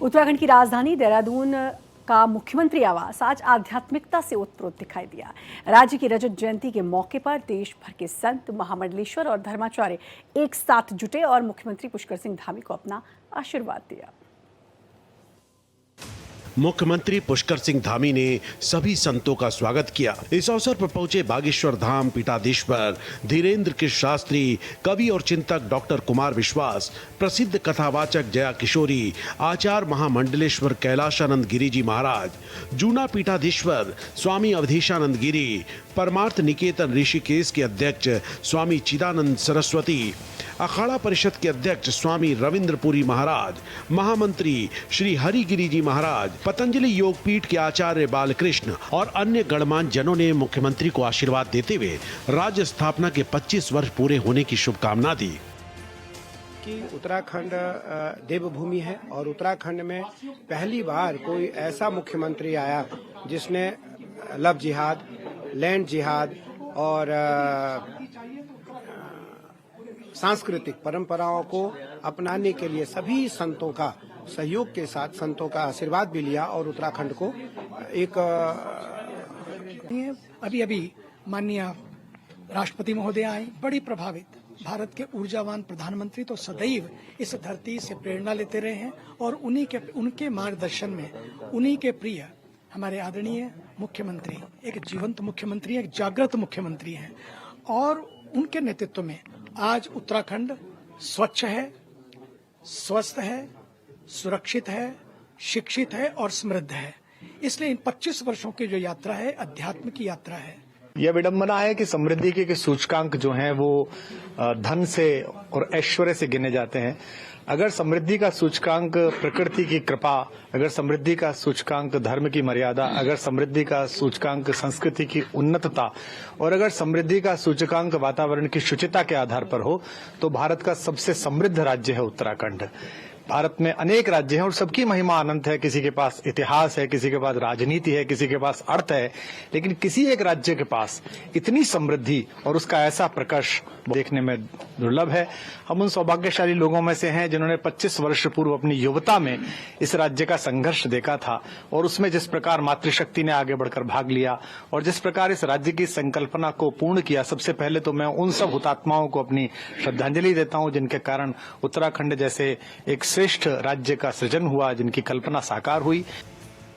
उत्तराखंड की राजधानी देहरादून का मुख्यमंत्री आवास आज आध्यात्मिकता से ओतप्रोत दिखाई दिया। राज्य की रजत जयंती के मौके पर देश भर के संत, महामंडलेश्वर और धर्माचार्य एक साथ जुटे और मुख्यमंत्री पुष्कर सिंह धामी को अपना आशीर्वाद दिया। मुख्यमंत्री पुष्कर सिंह धामी ने सभी संतों का स्वागत किया। इस अवसर पर पहुंचे बागेश्वर धाम पीठाधीश्वर धीरेन्द्र कृष्ण शास्त्री, कवि और चिंतक डॉक्टर कुमार विश्वास, प्रसिद्ध कथावाचक जया किशोरी, आचार्य महामंडलेश्वर कैलाशानंद गिरी जी महाराज, जूना पीठाधीश्वर स्वामी अवधेशानंद गिरी, परमार्थ निकेतन ऋषिकेश के अध्यक्ष स्वामी चिदानंद सरस्वती, अखाड़ा परिषद के अध्यक्ष स्वामी रविंद्रपुरी महाराज, महामंत्री श्री हरिगिरी जी महाराज, पतंजलि योगपीठ के आचार्य बालकृष्ण और अन्य गणमान्य जनों ने मुख्यमंत्री को आशीर्वाद देते हुए राज्य स्थापना के 25 वर्ष पूरे होने की शुभकामना दी। कि उत्तराखंड देवभूमि है और उत्तराखंड में पहली बार कोई ऐसा मुख्यमंत्री आया जिसने लव जिहाद, लैंड जिहाद और सांस्कृतिक परंपराओं को अपनाने के लिए सभी संतों का सहयोग के साथ संतों का आशीर्वाद भी लिया और उत्तराखंड को एक अभी माननीय राष्ट्रपति महोदय आए, बड़ी प्रभावित। भारत के ऊर्जावान प्रधानमंत्री तो सदैव इस धरती से प्रेरणा लेते रहे हैं और उनके मार्गदर्शन में उन्हीं के प्रिय हमारे आदरणीय मुख्यमंत्री एक जीवंत मुख्यमंत्री, एक जागृत मुख्यमंत्री हैं और उनके नेतृत्व में आज उत्तराखंड स्वच्छ है, स्वस्थ है, सुरक्षित है, शिक्षित है और समृद्ध है। इसलिए इन 25 वर्षों की जो यात्रा है, अध्यात्म की यात्रा है। यह विडंबना है कि समृद्धि के सूचकांक जो हैं वो धन से और ऐश्वर्य से गिने जाते हैं। अगर समृद्धि का सूचकांक प्रकृति की कृपा, अगर समृद्धि का सूचकांक धर्म की मर्यादा, अगर समृद्धि का सूचकांक संस्कृति की उन्नतता और अगर समृद्धि का सूचकांक वातावरण की शुचिता के आधार पर हो तो भारत का सबसे समृद्ध राज्य है उत्तराखंड। भारत में अनेक राज्य हैं और सबकी महिमा अनंत है। किसी के पास इतिहास है, किसी के पास राजनीति है, किसी के पास अर्थ है, लेकिन किसी एक राज्य के पास इतनी समृद्धि और उसका ऐसा प्रकाश देखने में दुर्लभ है। हम उन सौभाग्यशाली लोगों में से हैं जिन्होंने 25 वर्ष पूर्व अपनी युवता में इस राज्य का संघर्ष देखा था और उसमें जिस प्रकार मातृशक्ति ने आगे बढ़कर भाग लिया और जिस प्रकार इस राज्य की संकल्पना को पूर्ण किया। सबसे पहले तो मैं उन सब हुतात्माओं को अपनी श्रद्धांजलि देता हूं जिनके कारण उत्तराखंड जैसे एक श्रेष्ठ राज्य का सृजन हुआ, जिनकी कल्पना साकार हुई।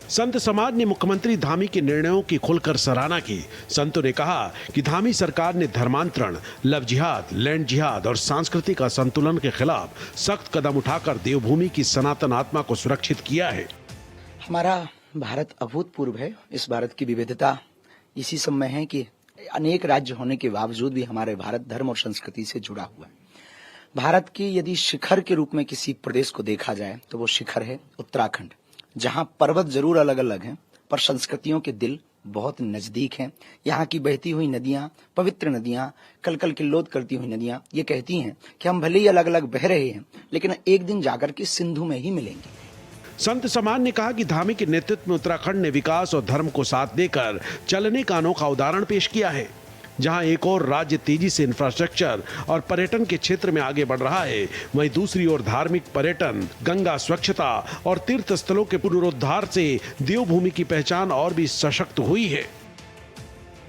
संत समाज ने मुख्यमंत्री धामी के निर्णयों की खुलकर सराहना की। संतों ने कहा कि धामी सरकार ने धर्मांतरण, लव जिहाद, लैंड जिहाद और सांस्कृतिक असंतुलन के खिलाफ सख्त कदम उठाकर देवभूमि की सनातन आत्मा को सुरक्षित किया है। हमारा भारत अभूतपूर्व है। इस भारत की विविधता इसी समय है कि अनेक राज्य होने के बावजूद भी हमारे भारत धर्म और संस्कृति से जुड़ा हुआ है। भारत की यदि शिखर के रूप में किसी प्रदेश को देखा जाए तो वो शिखर है उत्तराखंड, जहां पर्वत जरूर अलग अलग हैं पर संस्कृतियों के दिल बहुत नजदीक हैं। यहाँ की बहती हुई नदियां, पवित्र नदियां, कल कल किल्लोद करती हुई नदियां ये कहती हैं कि हम भले ही अलग अलग बह रहे हैं लेकिन एक दिन जाकर के सिंधु में ही मिलेंगे। संत समाज ने कहा कि धामी के नेतृत्व में उत्तराखंड ने विकास और धर्म को साथ देकर चलने का अनोखा उदाहरण पेश किया है। जहां एक और राज्य तेजी से इंफ्रास्ट्रक्चर और पर्यटन के क्षेत्र में आगे बढ़ रहा है, वहीं दूसरी ओर धार्मिक पर्यटन, गंगा स्वच्छता और तीर्थ स्थलों के पुनरुद्धार से देवभूमि की पहचान और भी सशक्त हुई है।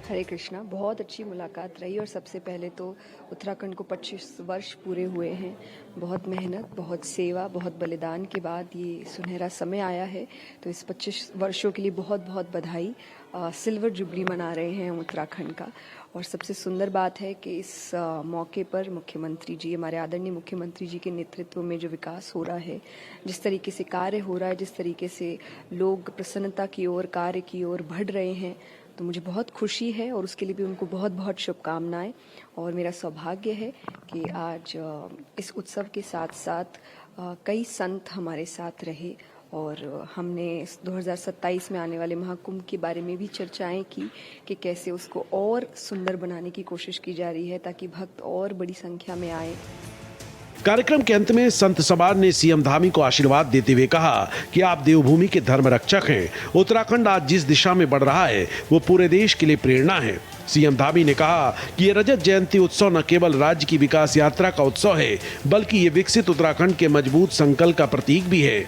हरे कृष्णा, बहुत अच्छी मुलाकात रही और सबसे पहले तो उत्तराखंड को 25 वर्ष पूरे हुए हैं। बहुत मेहनत, बहुत सेवा, बहुत बलिदान के बाद ये सुनहरा समय आया है, तो इस 25 वर्षों के लिए बहुत बहुत बधाई। सिल्वर जुबली मना रहे हैं हम उत्तराखंड का और सबसे सुंदर बात है कि इस मौके पर मुख्यमंत्री जी, हमारे आदरणीय मुख्यमंत्री जी के नेतृत्व में जो विकास हो रहा है, जिस तरीके से कार्य हो रहा है, जिस तरीके से लोग प्रसन्नता की ओर, कार्य की ओर बढ़ रहे हैं, तो मुझे बहुत खुशी है और उसके लिए भी उनको बहुत बहुत शुभकामनाएं। और मेरा सौभाग्य है कि आज इस उत्सव के साथ साथ कई संत हमारे साथ रहे और हमने इस 2027 में आने वाले महाकुंभ के बारे में भी चर्चाएं की कि कैसे उसको और सुंदर बनाने की कोशिश की जा रही है ताकि भक्त और बड़ी संख्या में आए। कार्यक्रम के अंत में संत समाज ने सीएम धामी को आशीर्वाद देते हुए कहा कि आप देवभूमि के धर्म रक्षक हैं। उत्तराखंड आज जिस दिशा में बढ़ रहा है वो पूरे देश के लिए प्रेरणा है। सीएम धामी ने कहा कि ये रजत जयंती उत्सव न केवल राज्य की विकास यात्रा का उत्सव है बल्कि ये विकसित उत्तराखंड के मजबूत संकल्प का प्रतीक भी है।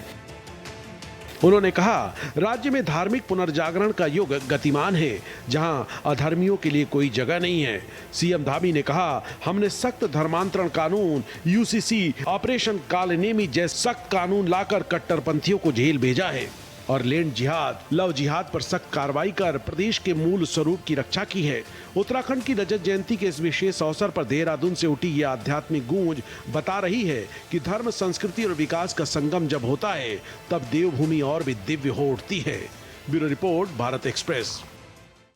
उन्होंने कहा, राज्य में धार्मिक पुनर्जागरण का युग गतिमान है, जहां अधर्मियों के लिए कोई जगह नहीं है। सीएम धामी ने कहा, हमने सख्त धर्मांतरण कानून, यूसीसी, ऑपरेशन कालनेमी जैसे सख्त कानून लाकर कट्टरपंथियों को जेल भेजा है और लैंड जिहाद, लव जिहाद पर सख्त कार्रवाई कर प्रदेश के मूल स्वरूप की रक्षा की है। उत्तराखंड की रजत जयंती के इस विशेष अवसर पर देहरादून से उठी यह आध्यात्मिक गूंज बता रही है कि धर्म, संस्कृति और विकास का संगम जब होता है, तब देवभूमि और भी दिव्य हो उठती है। Bureau report, Bharat express.